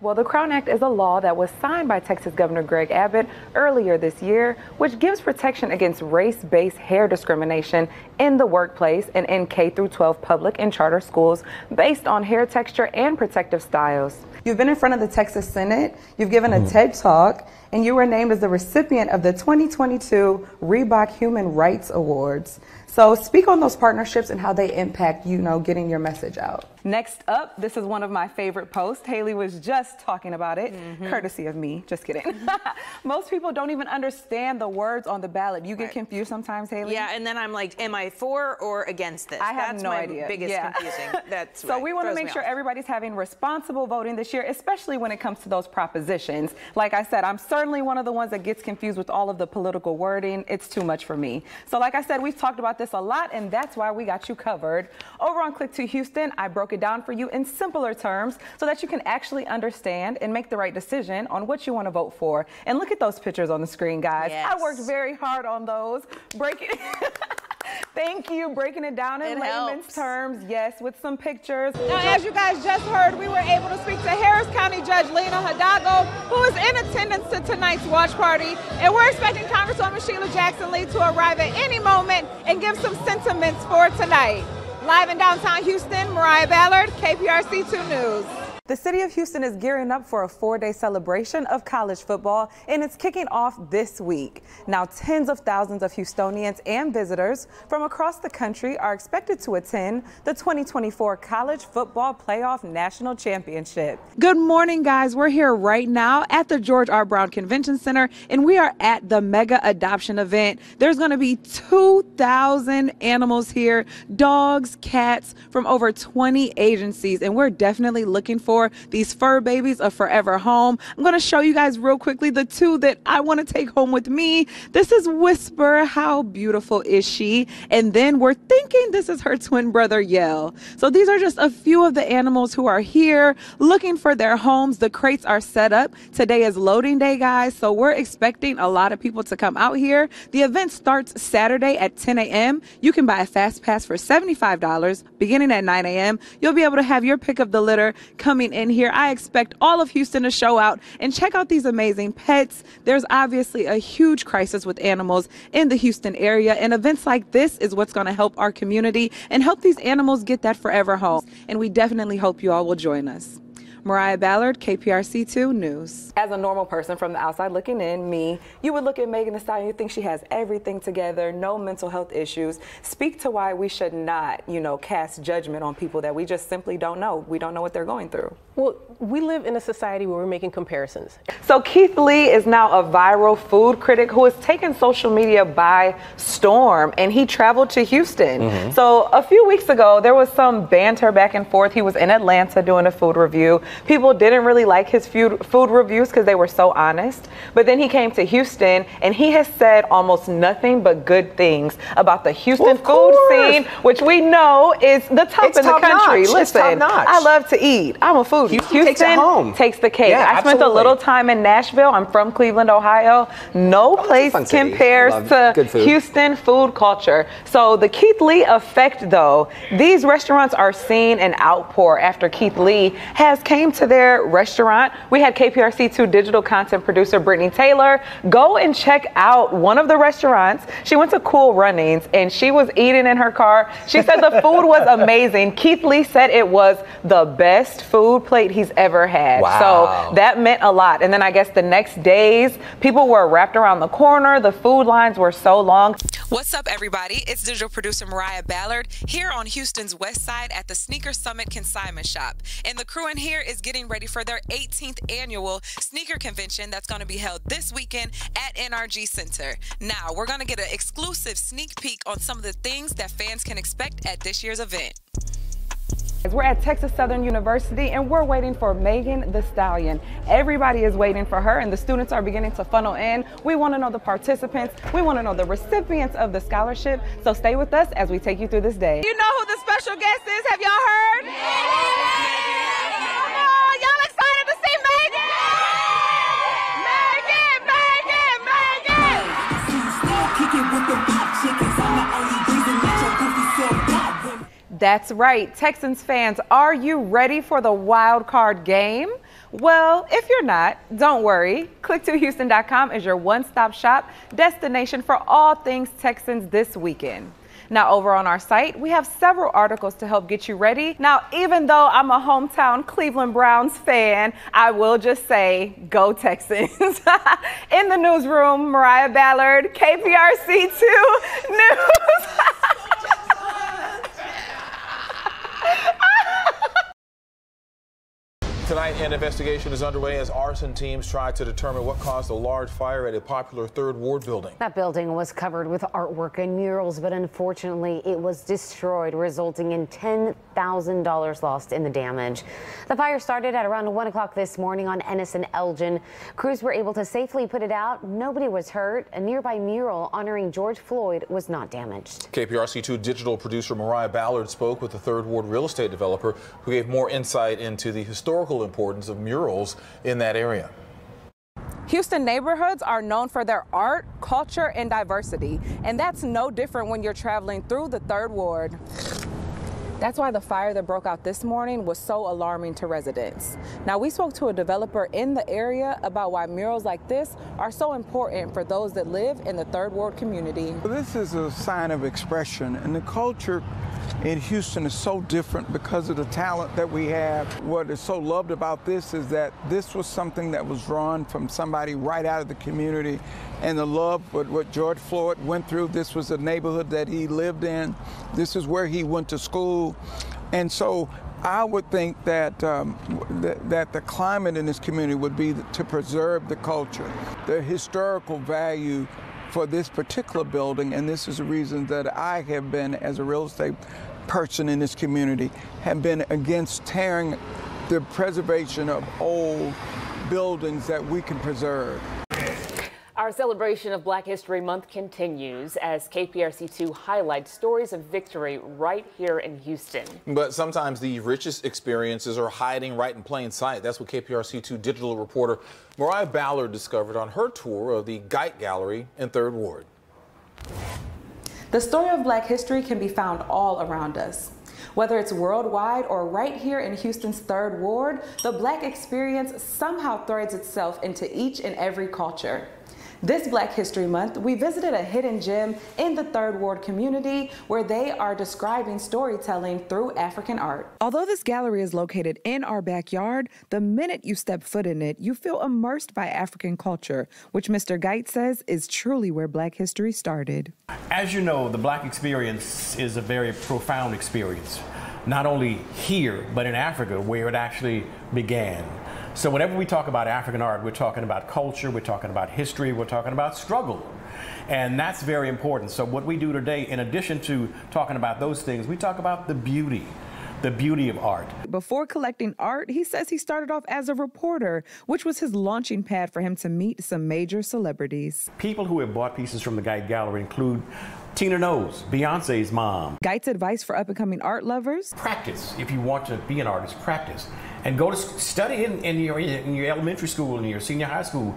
Well, the Crown Act is a law that was signed by Texas Governor Greg Abbott earlier this year, which gives protection against race-based hair discrimination in the workplace and in K-12 public and charter schools based on hair texture and protective styles. You've been in front of the Texas Senate, you've given a TED Talk, and you were named as the recipient of the 2022 Reebok Human Rights Awards. So speak on those partnerships and how they impact, getting your message out. Next up, this is one of my favorite posts. Haley was just talking about it, courtesy of me. Just kidding. Most people don't even understand the words on the ballot. You get confused sometimes, Haley? Yeah, and then I'm like, am I for or against this? I have no idea. That's my biggest confusing. That's so we want to make sure everybody's having responsible voting this year, especially when it comes to those propositions. Like I said, I'm certainly one of the ones that gets confused with all of the political wording. It's too much for me. So like I said, we've talked about this a lot, and that's why we got you covered. Over on Click to Houston, I broke it down for you in simpler terms so that you can actually understand and make the right decision on what you want to vote for. And look at those pictures on the screen, guys. Yes. I worked very hard on those. Thank you. Breaking it down in layman's terms, yes, with some pictures. Now, as you guys just heard, we were able to speak to Harris County Judge Lena Hidalgo, who is in attendance to tonight's watch party. And we're expecting Congresswoman Sheila Jackson Lee to arrive at any moment and give some sentiments for tonight. Live in downtown Houston, Moriah Ballard, KPRC 2 News. The city of Houston is gearing up for a 4-day celebration of college football, and it's kicking off this week. Now, tens of thousands of Houstonians and visitors from across the country are expected to attend the 2024 College Football Playoff National Championship. Good morning, guys. We're here right now at the George R. Brown Convention Center, and we are at the mega adoption event. There's going to be 2,000 animals here, dogs, cats from over 20 agencies, and we're definitely looking for these fur babies a forever home. I'm going to show you guys real quickly the two that I want to take home with me. This is Whisper. How beautiful is she? And then we're thinking this is her twin brother, Yell. So these are just a few of the animals who are here looking for their homes. The crates are set up. Today is loading day, guys. So we're expecting a lot of people to come out here. The event starts Saturday at 10 a.m. You can buy a fast pass for $75 beginning at 9 a.m. You'll be able to have your pick of the litter coming in here. I expect all of Houston to show out and check out these amazing pets. There's obviously a huge crisis with animals in the Houston area, and events like this is what's going to help our community and help these animals get that forever home. And we definitely hope you all will join us. Moriah Ballard, KPRC 2 News. As a normal person from the outside looking in, you would look at Megan Thee Stallion, you think she has everything together, no mental health issues. Speak to why we should not, cast judgment on people that we just simply don't know. We don't know what they're going through. Well, we live in a society where we're making comparisons. So Keith Lee is now a viral food critic who has taken social media by storm, and he traveled to Houston. So a few weeks ago, there was some banter back and forth. He was in Atlanta doing a food review. People didn't really like his food reviews because they were so honest. But then he came to Houston, and he has said almost nothing but good things about the Houston food scene, which we know is the top in the country. Listen, I love to eat. I'm a foodie. Houston takes the cake. I spent a little time in Nashville. I'm from Cleveland, Ohio. No place compares to Houston food culture. So the Keith Lee effect, though, these restaurants are seeing an outpour after Keith Lee came to their restaurant. We had KPRC2 digital content producer Brittany Taylor go and check out one of the restaurants. She went to Cool Runnings, and she was eating in her car. She said the food was amazing. Keith Lee said it was the best food plate he's ever had. Wow. So that meant a lot. And then I guess the next days, people were wrapped around the corner. The food lines were so long. What's up, everybody? It's digital producer Moriah Ballard here on Houston's West Side at the Sneaker Summit Consignment Shop. And the crew in here is getting ready for their 18th annual sneaker convention that's going to be held this weekend at NRG Center. Now, we're going to get an exclusive sneak peek on some of the things that fans can expect at this year's event. We're at Texas Southern University, and we're waiting for Megan Thee Stallion. Everybody is waiting for her, and the students are beginning to funnel in. We want to know the participants. We want to know the recipients of the scholarship. So stay with us as we take you through this day. You know who the special guest is? Have y'all heard? Y'all excited to see Megan? That's right. Texans fans, are you ready for the wild card game? Well, if you're not, don't worry. Click2Houston.com is your one-stop shop destination for all things Texans this weekend. Now, over on our site, we have several articles to help get you ready. Now, even though I'm a hometown Cleveland Browns fan, I will just say, go Texans. In the newsroom, Moriah Ballard, KPRC2 News. Tonight, an investigation is underway as arson teams try to determine what caused a large fire at a popular Third Ward building. That building was covered with artwork and murals, but unfortunately it was destroyed, resulting in $10,000 lost in the damage. The fire started at around 1 o'clock this morning on Ennis and Elgin. Crews were able to safely put it out. Nobody was hurt. A nearby mural honoring George Floyd was not damaged. KPRC2 digital producer Moriah Ballard spoke with the Third Ward real estate developer who gave more insight into the historical importance of murals in that area. Houston neighborhoods are known for their art, culture, and diversity, and that's no different when you're traveling through the Third Ward. That's why the fire that broke out this morning was so alarming to residents. Now, we spoke to a developer in the area about why murals like this are so important for those that live in the Third Ward community. This is a sign of expression, and the culture in Houston is so different because of the talent that we have. What is so loved about this is that this was something that was drawn from somebody right out of the community, and the love for what George Floyd went through. This was a neighborhood that he lived in. This is where he went to school. And so I would think that that the climate in this community would be to preserve the culture, the historical value for this particular building. And this is the reason that I have been, as a real estate person in this community, have been against tearing the preservation of old buildings that we can preserve. Our celebration of Black History Month continues as KPRC2 highlights stories of victory right here in Houston. But sometimes the richest experiences are hiding right in plain sight. That's what KPRC2 digital reporter Moriah Ballard discovered on her tour of the Geit Gallery in Third Ward. The story of Black history can be found all around us. Whether it's worldwide or right here in Houston's Third Ward, the Black experience somehow threads itself into each and every culture. This Black History Month, we visited a hidden gem in the Third Ward community where they are describing storytelling through African art. Although this gallery is located in our backyard, the minute you step foot in it, you feel immersed by African culture, which Mr. Geit says is truly where Black history started. As you know, the Black experience is a very profound experience, not only here, but in Africa, where it actually began. So whenever we talk about African art, we're talking about culture, we're talking about history, we're talking about struggle. And that's very important. So what we do today, in addition to talking about those things, we talk about the beauty of art. Before collecting art, he says he started off as a reporter, which was his launching pad for him to meet some major celebrities. People who have bought pieces from the Geit Gallery include Tina Knowles, Beyonce's mom. Geit's advice for up-and-coming art lovers? Practice. If you want to be an artist, practice. And go to study in your elementary school and your senior high school.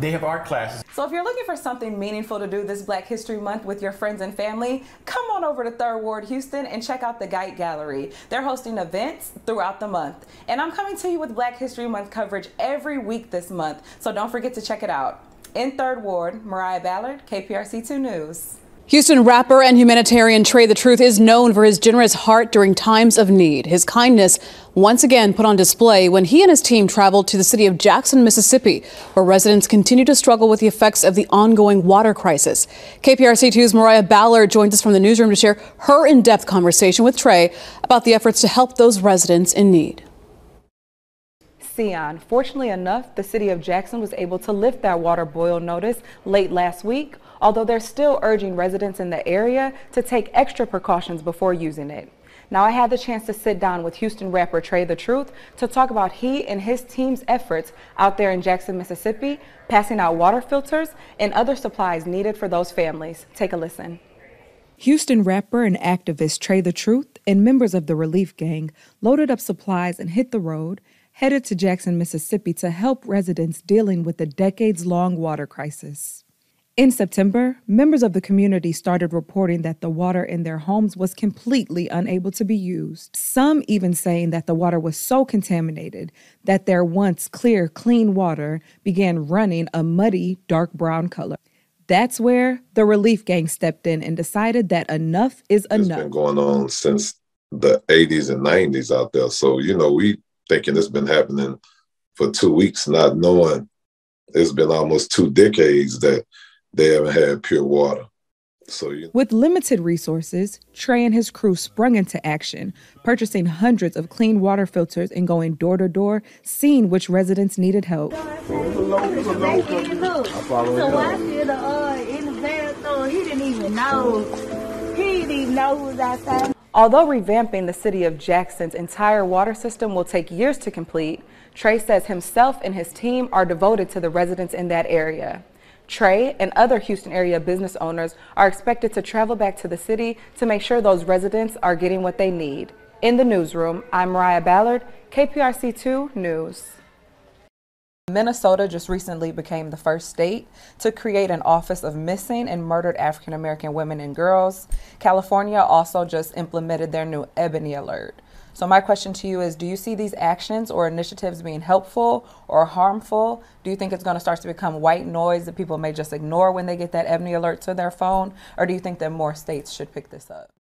They have art classes. So if you're looking for something meaningful to do this Black History Month with your friends and family, come on over to Third Ward Houston and check out the Geit Gallery. They're hosting events throughout the month. And I'm coming to you with Black History Month coverage every week this month, so don't forget to check it out. In Third Ward, Moriah Ballard, KPRC2 News. Houston rapper and humanitarian Trey the Truth is known for his generous heart during times of need. His kindness once again put on display when he and his team traveled to the city of Jackson, Mississippi, where residents continue to struggle with the effects of the ongoing water crisis. KPRC2's Moriah Ballard joins us from the newsroom to share her in-depth conversation with Trey about the efforts to help those residents in need. Sion, fortunately enough, the city of Jackson was able to lift that water boil notice late last week, although they're still urging residents in the area to take extra precautions before using it. Now, I had the chance to sit down with Houston rapper Trey the Truth to talk about he and his team's efforts out there in Jackson, Mississippi, passing out water filters and other supplies needed for those families. Take a listen. Houston rapper and activist Trey the Truth and members of the Relief Gang loaded up supplies and hit the road, headed to Jackson, Mississippi to help residents dealing with the decades-long water crisis. In September, members of the community started reporting that the water in their homes was completely unable to be used. Some even saying that the water was so contaminated that their once clear, clean water began running a muddy, dark brown color. That's where the relief gang stepped in and decided that enough is enough. It's been going on since the 80s and 90s out there. So, we thinking it's been happening for 2 weeks, not knowing it's been almost 2 decades that they haven't had pure water. So, With limited resources, Trey and his crew sprung into action, purchasing hundreds of clean water filters and going door to door, seeing which residents needed help. So I see the in the bathroom. He didn't even know. He didn't even know who was outside. Although revamping the city of Jackson's entire water system will take years to complete, Trey says himself and his team are devoted to the residents in that area. Trey and other Houston area business owners are expected to travel back to the city to make sure those residents are getting what they need. In the newsroom, I'm Moriah Ballard, KPRC2 News. Minnesota just recently became the first state to create an Office of Missing and Murdered African American Women and Girls. California also just implemented their new Ebony Alert. So my question to you is, do you see these actions or initiatives being helpful or harmful? Do you think it's going to start to become white noise that people may just ignore when they get that Ebony Alert to their phone? Or do you think that more states should pick this up?